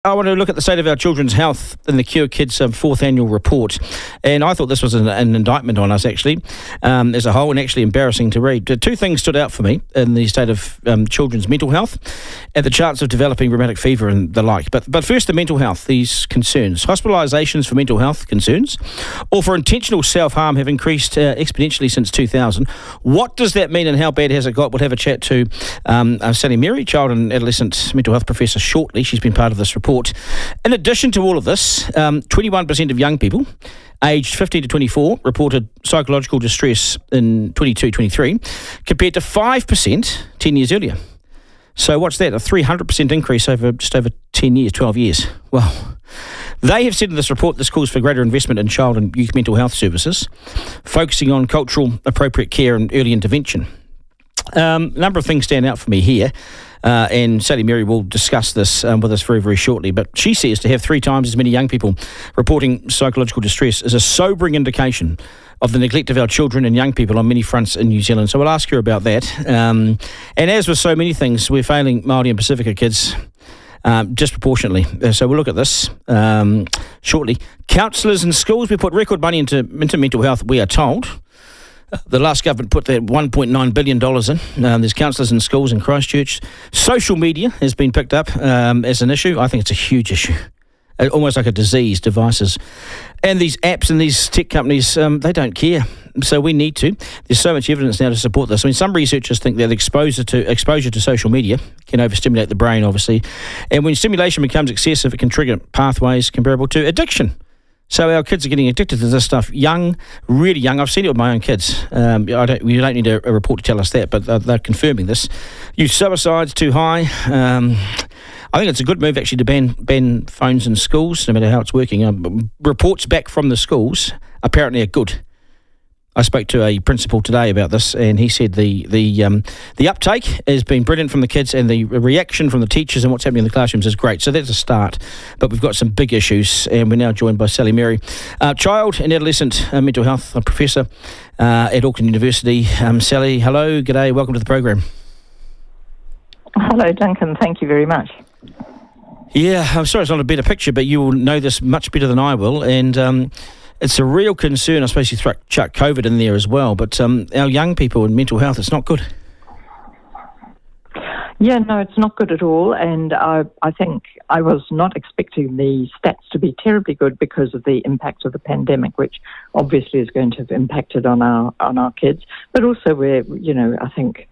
I want to look at the state of our children's health in the Cure Kids' fourth annual report. And I thought this was an indictment on us, actually, as a whole, and actually embarrassing to read. Two things stood out for me in the state of children's mental health and the chance of developing rheumatic fever and the like. But first, the mental health, these concerns. Hospitalisations for mental health concerns or for intentional self-harm have increased exponentially since 2000. What does that mean and how bad has it got? We'll have a chat to Sally Mary, child and adolescent mental health professor, shortly. She's been part of this report. In addition to all of this, 21% of young people aged 15 to 24 reported psychological distress in 22-23 compared to 5% 10 years earlier. So what's that? A 300% increase over just over 10 years, 12 years. Well, they have said in this report this calls for greater investment in child and youth mental health services, focusing on cultural appropriate care and early intervention. A number of things stand out for me here. And Sally Mary will discuss this with us very, very shortly. But she says to have 3 times as many young people reporting psychological distress is a sobering indication of the neglect of our children and young people on many fronts in New Zealand. So we'll ask her about that. And as with so many things, we're failing Māori and Pacifica kids disproportionately. So we'll look at this shortly. Counsellors in schools, we put record money into mental health, we are told. The last government put that $1.9 billion in. There's counsellors in schools in Christchurch. Social media has been picked up as an issue. I think it's a huge issue. Almost like a disease, devices. And these apps and these tech companies, they don't care. So we need to. There's so much evidence now to support this. I mean, some researchers think that exposure to social media can overstimulate the brain, obviously. And when stimulation becomes excessive, it can trigger pathways comparable to addiction. So our kids are getting addicted to this stuff young, really young. I've seen it with my own kids. You don't need a report to tell us that, but they're confirming this. Youth suicide's too high. I think it's a good move actually to ban phones in schools, no matter how it's working. Reports back from the schools apparently are good. I spoke to a principal today about this, and he said the uptake has been brilliant from the kids, and the reaction from the teachers and what's happening in the classrooms is great. So that's a start. But we've got some big issues, and we're now joined by Sally Mary, child and adolescent mental health professor at Auckland University. Sally, hello, g'day, welcome to the program. Hello, Duncan. Thank you very much. Yeah, I'm sorry it's not a better picture, but you will know this much better than I will, and it's a real concern. I suppose you chuck COVID in there as well, but our young people in mental health, it's not good. Yeah, no, it's not good at all, and I think I was not expecting the stats to be terribly good because of the impact of the pandemic, which obviously is going to have impacted on our kids, but also I think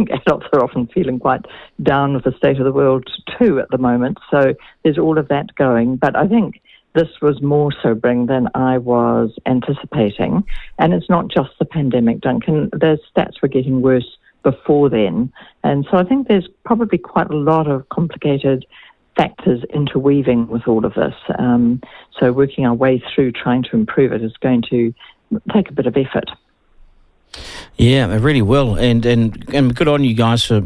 adults are often feeling quite down with the state of the world too at the moment, so there's all of that going, but I think this was more sobering than I was anticipating. And it's not just the pandemic, Duncan. The stats were getting worse before then. And so I think there's probably quite a lot of complicated factors interweaving with all of this. So working our way through trying to improve it is going to take a bit of effort. Yeah, it really will, and good on you guys for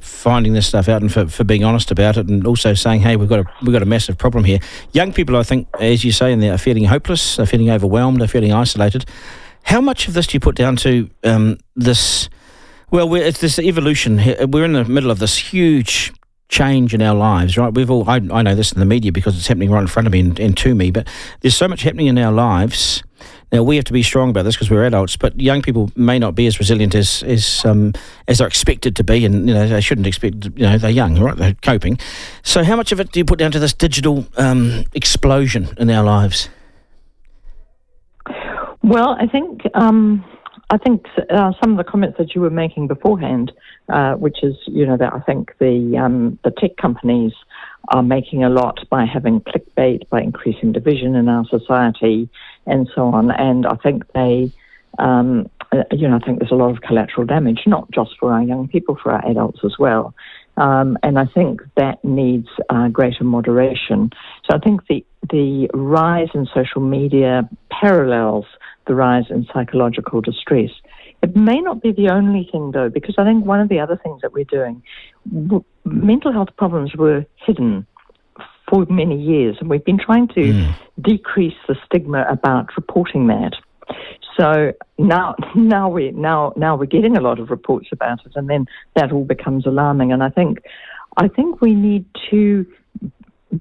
finding this stuff out and for being honest about it, and also saying, hey, we've got a massive problem here. Young people, I think, as you say, are feeling hopeless, are feeling overwhelmed, are feeling isolated. How much of this do you put down to this? Well, it's this evolution. We're in the middle of this huge change in our lives, right? I know this in the media because it's happening right in front of me and to me, but there's so much happening in our lives. Now, we have to be strong about this because we're adults, but young people may not be as resilient as they're expected to be, and they shouldn't expect. They're young, right? They're coping. So, how much of it do you put down to this digital explosion in our lives? Well, I think some of the comments that you were making beforehand, which is that I think the tech companies are making a lot by having clickbait, by increasing division in our society, and so on. And I think I think there's a lot of collateral damage, not just for our young people, for our adults as well. And I think that needs greater moderation. So I think the rise in social media parallels the rise in psychological distress. It may not be the only thing, though, because I think one of the other things that we're doing, mental health problems were hidden for many years, and we've been trying to decrease the stigma about reporting that. So now we're getting a lot of reports about it, and then that all becomes alarming. And I think we need to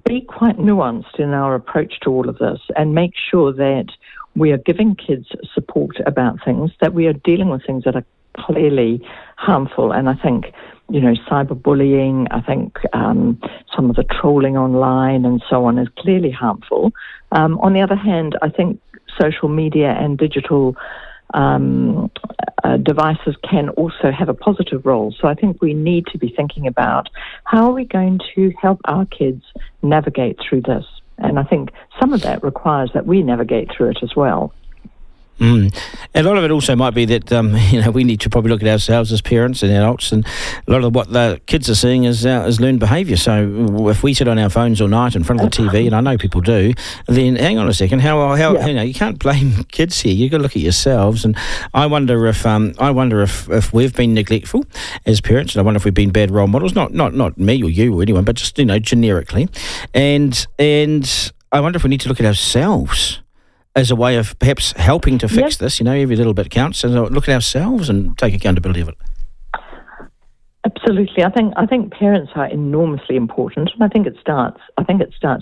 be quite nuanced in our approach to all of this and make sure that we are giving kids support about things, that we are dealing with things that are clearly harmful. And I think, cyberbullying, I think some of the trolling online and so on is clearly harmful. On the other hand, I think social media and digital devices can also have a positive role. So I think we need to be thinking about how are we going to help our kids navigate through this. And I think some of that requires that we navigate through it as well. And a lot of it also might be that we need to probably look at ourselves as parents and adults, and a lot of what the kids are seeing is learned behaviour. So if we sit on our phones all night in front of the TV, and I know people do, then hang on a second, how you can't blame kids here. You've got to look at yourselves. And I wonder if we've been neglectful as parents, and I wonder if we've been bad role models. Not me or you or anyone, but just generically. And I wonder if we need to look at ourselves as a way of perhaps helping to fix this. Every little bit counts. So look at ourselves and take accountability of it. Absolutely. I think parents are enormously important, and I think it starts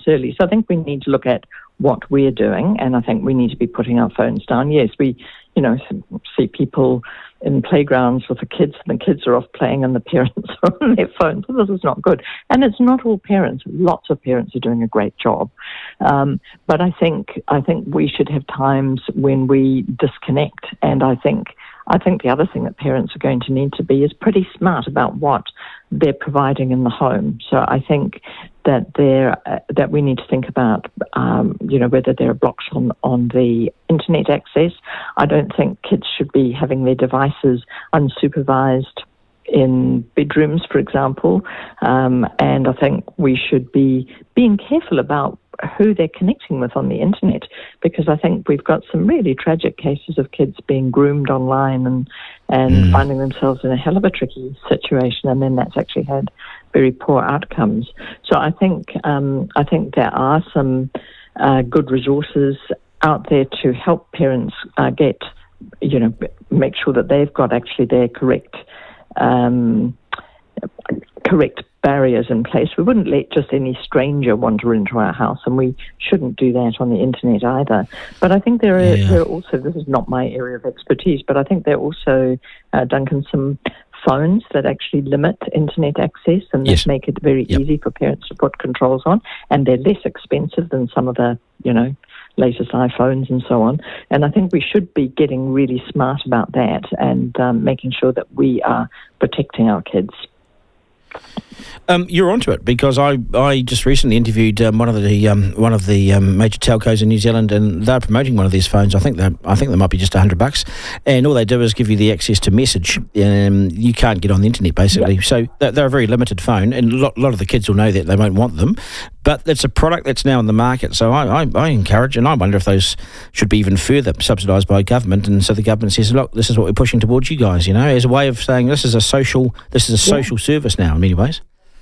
early. So I think we need to look at what we're doing, and I think we need to be putting our phones down. Yes, we see people in playgrounds with the kids, and the kids are off playing and the parents are on their phones. So this is not good. And it's not all parents. Lots of parents are doing a great job. But I think we should have times when we disconnect. And I think the other thing that parents are going to need to be is pretty smart about what they're providing in the home. So I think that we need to think about, whether there are blocks on the internet access. I don't think kids should be having their devices unsupervised in bedrooms, for example. And I think we should be being careful about who they're connecting with on the internet, because I think we've got some really tragic cases of kids being groomed online and finding themselves in a hell of a tricky situation, and then that's actually had very poor outcomes. So I think there are some good resources out there to help parents make sure that they've got actually their correct barriers in place. We wouldn't let just any stranger wander into our house, and we shouldn't do that on the internet either. But I think there are also, this is not my area of expertise, but I think there are also, Duncan, some phones that actually limit internet access and that make it very easy for parents to put controls on, and they're less expensive than some of the, latest iPhones and so on. And I think we should be getting really smart about that and making sure that we are protecting our kids. You're onto it, because I just recently interviewed one of the major telcos in New Zealand, and they're promoting one of these phones. I think they might be just $100, and all they do is give you the access to message, and you can't get on the internet basically. So they're a very limited phone, and a lot of the kids will know that they won't want them. But it's a product that's now in the market, so I encourage, and I wonder if those should be even further subsidised by government. And so the government says, look, this is what we're pushing towards you guys, as a way of saying this is a social service now in many ways.